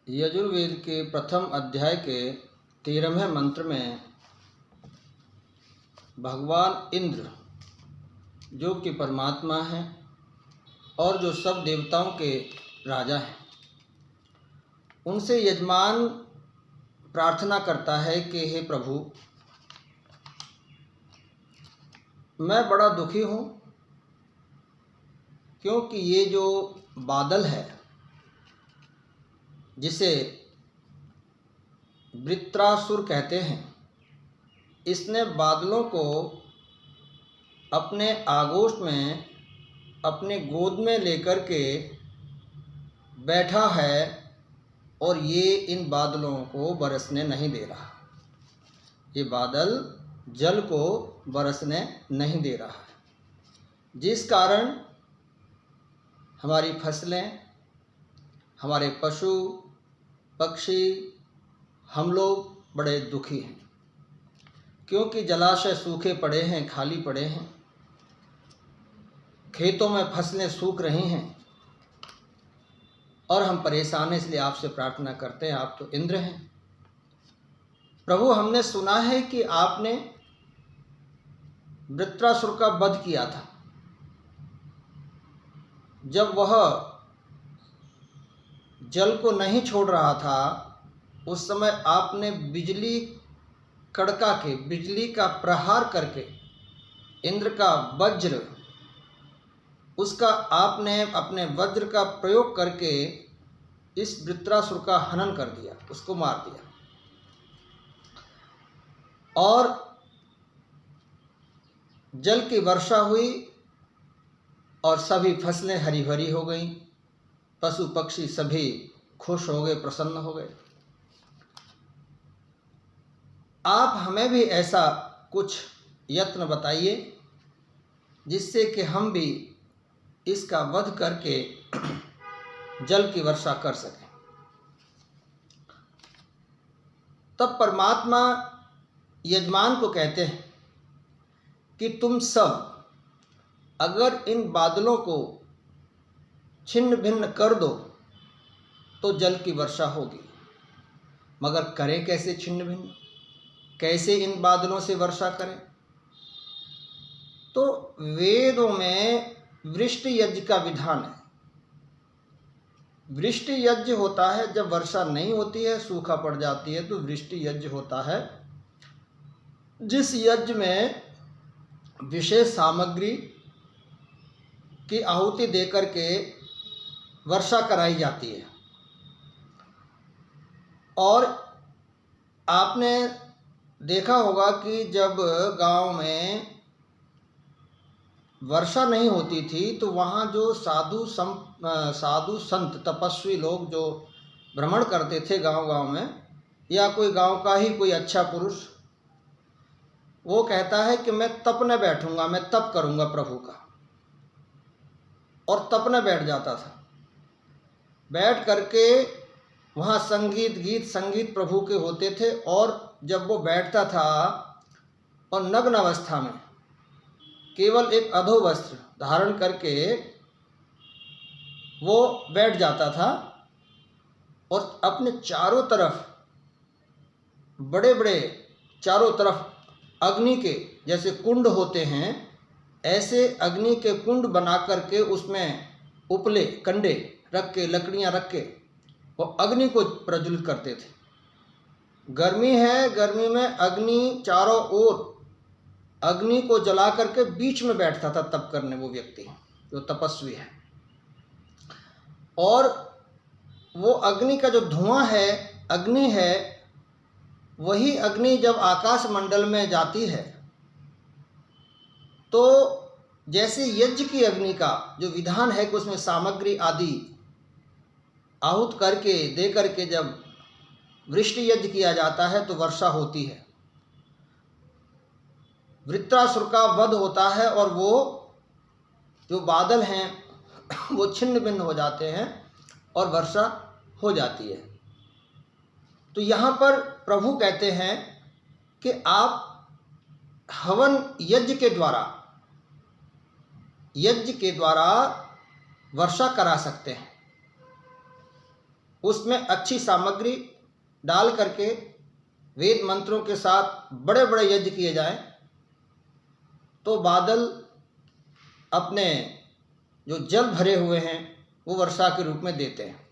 यजुर्वेद के प्रथम अध्याय के 13वें मंत्र में भगवान इंद्र जो कि परमात्मा हैं और जो सब देवताओं के राजा हैं, उनसे यजमान प्रार्थना करता है कि हे प्रभु, मैं बड़ा दुखी हूँ क्योंकि ये जो बादल है जिसे वृत्रासुर कहते हैं, इसने बादलों को अपने आगोश में अपने गोद में लेकर के बैठा है और ये इन बादलों को बरसने नहीं दे रहा। ये बादल जल को बरसने नहीं दे रहा है, जिस कारण हमारी फसलें, हमारे पशु पक्षी, हम लोग बड़े दुखी हैं क्योंकि जलाशय सूखे पड़े हैं, खाली पड़े हैं, खेतों में फसलें सूख रही हैं और हम परेशान हैं। इसलिए आपसे प्रार्थना करते हैं, आप तो इंद्र हैं प्रभु, हमने सुना है कि आपने वृत्रासुर का वध किया था। जब वह जल को नहीं छोड़ रहा था, उस समय आपने बिजली कड़का के, बिजली का प्रहार करके, इंद्र का वज्र, उसका आपने अपने वज्र का प्रयोग करके इस वृत्रासुर का हनन कर दिया, उसको मार दिया और जल की वर्षा हुई और सभी फसलें हरी भरी हो गईं, पशु पक्षी सभी खुश हो गए, प्रसन्न हो गए। आप हमें भी ऐसा कुछ यत्न बताइए जिससे कि हम भी इसका वध करके जल की वर्षा कर सकें। तब परमात्मा यजमान को कहते हैं कि तुम सब अगर इन बादलों को छिन्न भिन्न कर दो तो जल की वर्षा होगी, मगर करें कैसे छिन्न भिन्न, कैसे इन बादलों से वर्षा करें? तो वेदों में वृष्टि यज्ञ का विधान है। वृष्टि यज्ञ होता है जब वर्षा नहीं होती है, सूखा पड़ जाती है, तो वृष्टि यज्ञ होता है, जिस यज्ञ में विशेष सामग्री की आहुति देकर के वर्षा कराई जाती है। और आपने देखा होगा कि जब गांव में वर्षा नहीं होती थी तो वहाँ जो साधु संत तपस्वी लोग जो भ्रमण करते थे गांव-गांव में, या कोई गांव का ही कोई अच्छा पुरुष, वो कहता है कि मैं तपने बैठूंगा, मैं तप करूंगा प्रभु का, और तपने बैठ जाता था। बैठ करके वहाँ संगीत प्रभु के होते थे, और जब वो बैठता था और नग्न अवस्था में केवल एक अधो वस्त्र धारण करके वो बैठ जाता था और अपने चारों तरफ बड़े बड़े, चारों तरफ अग्नि के जैसे कुंड होते हैं, ऐसे अग्नि के कुंड बना करके उसमें उपले कंडे रख के, लकड़ियाँ रख के वो अग्नि को प्रज्वलित करते थे। गर्मी है, गर्मी में अग्नि चारों ओर अग्नि को जला करके बीच में बैठता था तप करने वो व्यक्ति जो तपस्वी है। और वो अग्नि का जो धुआं है, अग्नि है, वही अग्नि जब आकाश मंडल में जाती है तो जैसे यज्ञ की अग्नि का जो विधान है कि उसमें सामग्री आदि आहुत करके दे करके जब वृष्टि यज्ञ किया जाता है तो वर्षा होती है, वृत्रासुर का वध होता है और वो जो बादल हैं वो छिन्न भिन्न हो जाते हैं और वर्षा हो जाती है। तो यहाँ पर प्रभु कहते हैं कि आप हवन यज्ञ के द्वारा वर्षा करा सकते हैं। उसमें अच्छी सामग्री डाल करके वेद मंत्रों के साथ बड़े बड़े यज्ञ किए जाएं तो बादल अपने जो जल भरे हुए हैं वो वर्षा के रूप में देते हैं।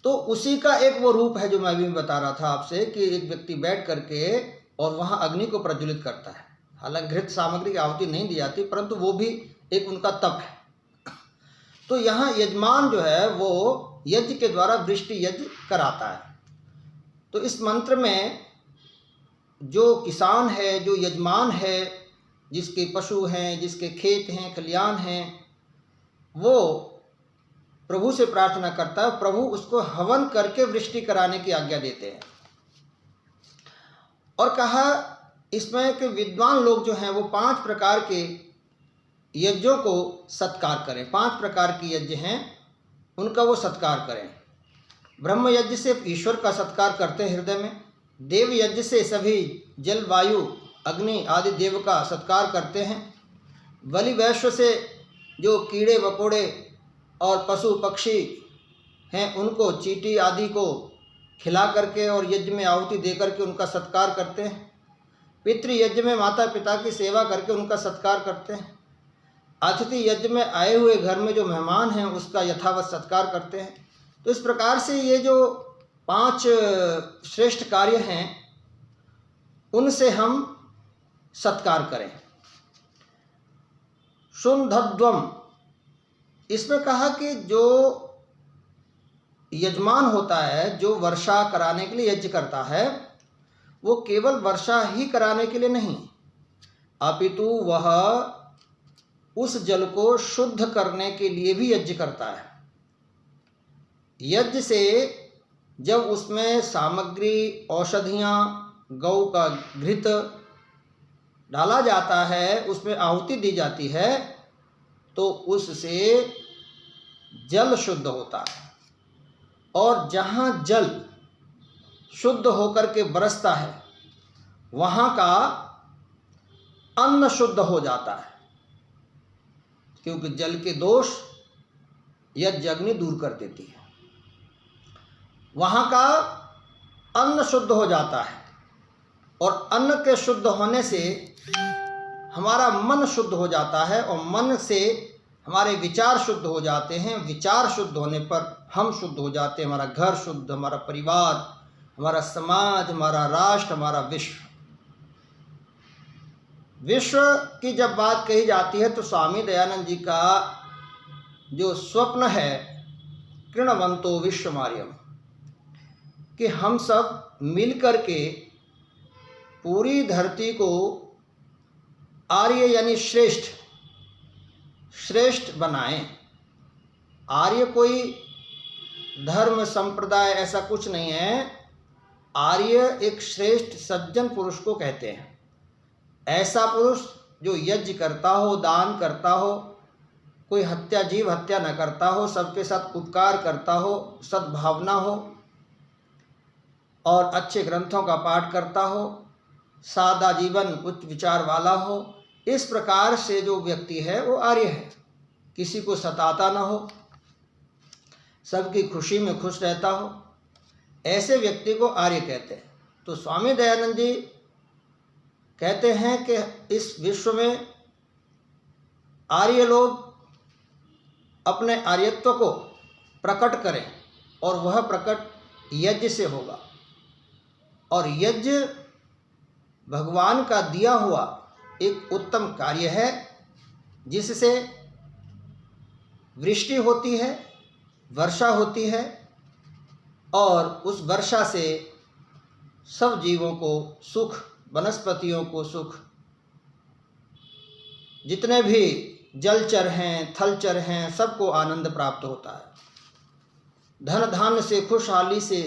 तो उसी का एक वो रूप है जो मैं अभी बता रहा था आपसे कि एक व्यक्ति बैठ करके और वहाँ अग्नि को प्रज्वलित करता है। हालांकि घृत सामग्री की आहुति नहीं दी जाती, परंतु वो भी एक उनका तप है। तो यहाँ यजमान जो है वो यज्ञ के द्वारा वृष्टि यज्ञ कराता है। तो इस मंत्र में जो किसान है, जो यजमान है, जिसके पशु हैं, जिसके खेत हैं, खलियान हैं, वो प्रभु से प्रार्थना करता है, प्रभु उसको हवन करके वृष्टि कराने की आज्ञा देते हैं। और कहा इसमें कि विद्वान लोग जो हैं वो 5 प्रकार के यज्ञों को सत्कार करें। 5 प्रकार के यज्ञ हैं, उनका वो सत्कार करें। ब्रह्म यज्ञ से ईश्वर का सत्कार करते हैं हृदय में। देव यज्ञ से सभी जल, वायु, अग्नि आदि देव का सत्कार करते हैं। बलि वैश्व से जो कीड़े मकोड़े और पशु पक्षी हैं उनको चींटी आदि को खिला करके और यज्ञ में आहुति दे करके उनका सत्कार करते हैं। पितृ यज्ञ में माता पिता की सेवा करके उनका सत्कार करते हैं। अतिथि यज्ञ में आए हुए घर में जो मेहमान हैं उसका यथावत सत्कार करते हैं। तो इस प्रकार से ये जो 5 श्रेष्ठ कार्य हैं उनसे हम सत्कार करें। शुंधध्वम, इसमें कहा कि जो यजमान होता है, जो वर्षा कराने के लिए यज्ञ करता है, वो केवल वर्षा ही कराने के लिए नहीं, अपितु वह उस जल को शुद्ध करने के लिए भी यज्ञ करता है। यज्ञ से जब उसमें सामग्री, औषधियाँ, गौ का घृत डाला जाता है, उसमें आहुति दी जाती है, तो उससे जल शुद्ध होता है। और जहाँ जल शुद्ध होकर के बरसता है वहाँ का अन्न शुद्ध हो जाता है, क्योंकि जल के दोष यज्ञ अग्नि दूर कर देती है। वहाँ का अन्न शुद्ध हो जाता है और अन्न के शुद्ध होने से हमारा मन शुद्ध हो जाता है और मन से हमारे विचार शुद्ध हो जाते हैं। विचार शुद्ध होने पर हम शुद्ध हो जाते हैं। हमारा घर शुद्ध, हमारा परिवार, हमारा समाज, हमारा राष्ट्र, हमारा विश्व। विश्व की जब बात कही जाती है तो स्वामी दयानंद जी का जो स्वप्न है, कृणवंतो विश्वमार्यम, कि हम सब मिलकर के पूरी धरती को आर्य यानी श्रेष्ठ बनाएं। आर्य कोई धर्म संप्रदाय ऐसा कुछ नहीं है। आर्य एक श्रेष्ठ सज्जन पुरुष को कहते हैं। ऐसा पुरुष जो यज्ञ करता हो, दान करता हो, कोई जीव हत्या न करता हो, सबके साथ उपकार करता हो, सद्भावना हो और अच्छे ग्रंथों का पाठ करता हो, सादा जीवन, उच्च विचार वाला हो। इस प्रकार से जो व्यक्ति है वो आर्य है। किसी को सताता ना हो, सबकी खुशी में खुश रहता हो, ऐसे व्यक्ति को आर्य कहते हैं। तो स्वामी दयानंद जी कहते हैं कि इस विश्व में आर्य लोग अपने आर्यत्व को प्रकट करें और वह प्रकट यज्ञ से होगा। और यज्ञ भगवान का दिया हुआ एक उत्तम कार्य है जिससे वृष्टि होती है, वर्षा होती है और उस वर्षा से सब जीवों को सुख, वनस्पतियों को सुख, जितने भी जलचर हैं, थलचर हैं, सबको आनंद प्राप्त होता है। धन धान्य से, खुशहाली से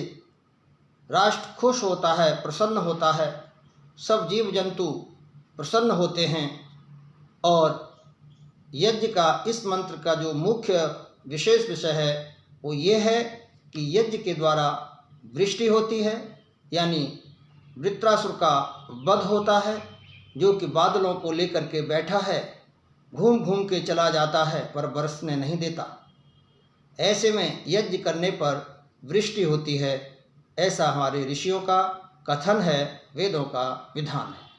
राष्ट्र खुश होता है, प्रसन्न होता है, सब जीव जंतु प्रसन्न होते हैं। और यज्ञ का, इस मंत्र का जो मुख्य विशेष विषय है वो ये है कि यज्ञ के द्वारा वृष्टि होती है, यानी वृत्रासुर का वध होता है, जो कि बादलों को लेकर के बैठा है, घूम घूम के चला जाता है पर बरसने नहीं देता। ऐसे में यज्ञ करने पर वृष्टि होती है। ऐसा हमारे ऋषियों का कथन है, वेदों का विधान है।